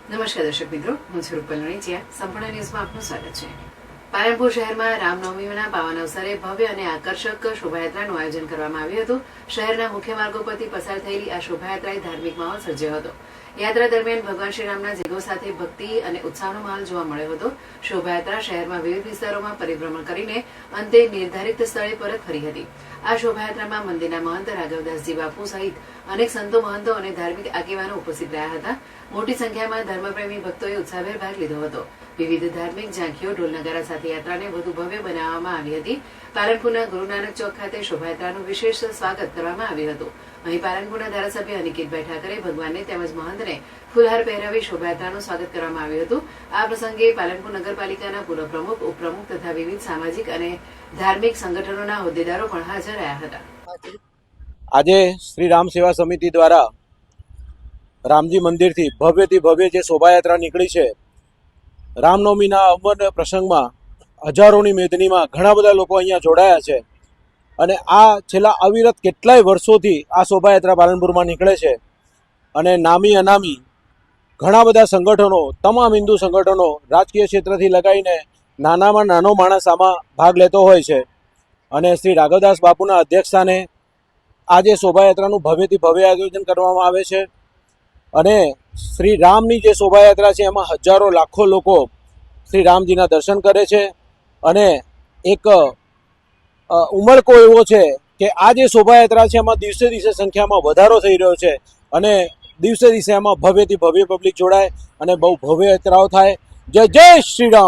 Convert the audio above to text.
નમસ્કાર દર્શક મિત્રો, હું છું રૂપલ નણીચિયા. સંપૂર્ણ ન્યૂઝમાં આપનું સ્વાગત છે. પાલનપુર શહેરમાં રામનવમીના પાવન અવસરે ભવ્ય અને આકર્ષક શોભાયાત્રાનું આયોજન કરવામાં આવ્યું હતું. શહેરના મુખ્ય માર્ગો પરથી પસાર થયેલી આ શોભાયાત્રાએ ધાર્મિક માહોલ સર્જ્યો હતો. યાત્રા દરમિયાન ભગવાન શ્રીરામના જયઘોષ સાથે ભક્તિ અને ઉત્સાહનો માહોલ જોવા મળ્યો હતો. શોભાયાત્રા શહેરમાં વિવિધ વિસ્તારોમાં પરિભ્રમણ કરીને અંતે નિર્ધારિત સ્થળે પરત ફરી હતી. આ શોભાયાત્રામાં મંદિરના મહંત રાઘવદાસજી બાપુ સહિત અનેક સંતો, મહંતો અને ધાર્મિક આગેવાનો ઉપસ્થિત રહ્યા હતા. મોટી સંખ્યામાં ધર્મપ્રેમી ભક્તોએ ઉત્સાહભેર ભાગ લીધો હતો. વિવિધ ધાર્મિક ઝાંખીઓ, ઢોલ નગારા સાથે યાત્રાને વધુ ભવ્ય બનાવવામાં આવી હતી. પાલનપુરના ગુરુ નાનક ચોક ખાતે શોભાયાત્રાનું વિશેષ સ્વાગત કરવામાં આવ્યું હતું. અહીં પાલનપુરના ધારાસભ્ય અનિકેતભાઈ ઠાકરે ભગવાનને તેમજ મહંતને ફૂલહાર પહેરાવી શોભાયાત્રાનું સ્વાગત કરવામાં આવ્યું હતું. આ પ્રસંગે પાલનપુર નગરપાલિકાના પૂર્વ પ્રમુખ, ઉપપ્રમુખ તથા વિવિધ સામાજિક અને ધાર્મિક સંગઠનોના હોદ્દેદારો પણ હાજર રહ્યા હતા. આજે શ્રી રામ સેવા સમિતિ દ્વારા રામજી મંદિરથી ભવ્યથી ભવ્ય જે શોભાયાત્રા નીકળી છે, રામનવમીના અવન પ્રસંગમાં હજારોની મેદનીમાં ઘણા બધા લોકો અહીંયા જોડાયા છે. અને આ છેલ્લા અવિરત કેટલાય વર્ષોથી આ શોભાયાત્રા પાલનપુરમાં નીકળે છે. અને નામી અનામી ઘણા બધા સંગઠનો, તમામ હિન્દુ સંગઠનો, રાજકીય ક્ષેત્રથી લગાવીને નાનામાં નાનો માણસ આમાં ભાગ લેતો હોય છે. અને શ્રી રાઘવદાસ બાપુના અધ્યક્ષસ્થાને આજે શોભાયાત્રાનું ભવ્યથી ભવ્ય આયોજન કરવામાં આવે છે. અને શ્રી રામની જે શોભાયાત્રા છે એમાં હજારો લાખો લોકો શ્રી રામજીના દર્શન કરે છે. અને એક ઉમળકો એવો છે કે આ જે શોભાયાત્રા છે એમાં દિવસે દિવસે સંખ્યામાં વધારો થઈ રહ્યો છે. અને દિવસે દિવસે એમાં ભવ્યથી ભવ્ય પબ્લિક જોડાય અને બહુ ભવ્ય યાત્રાઓ થાય. જય જય શ્રી રામ.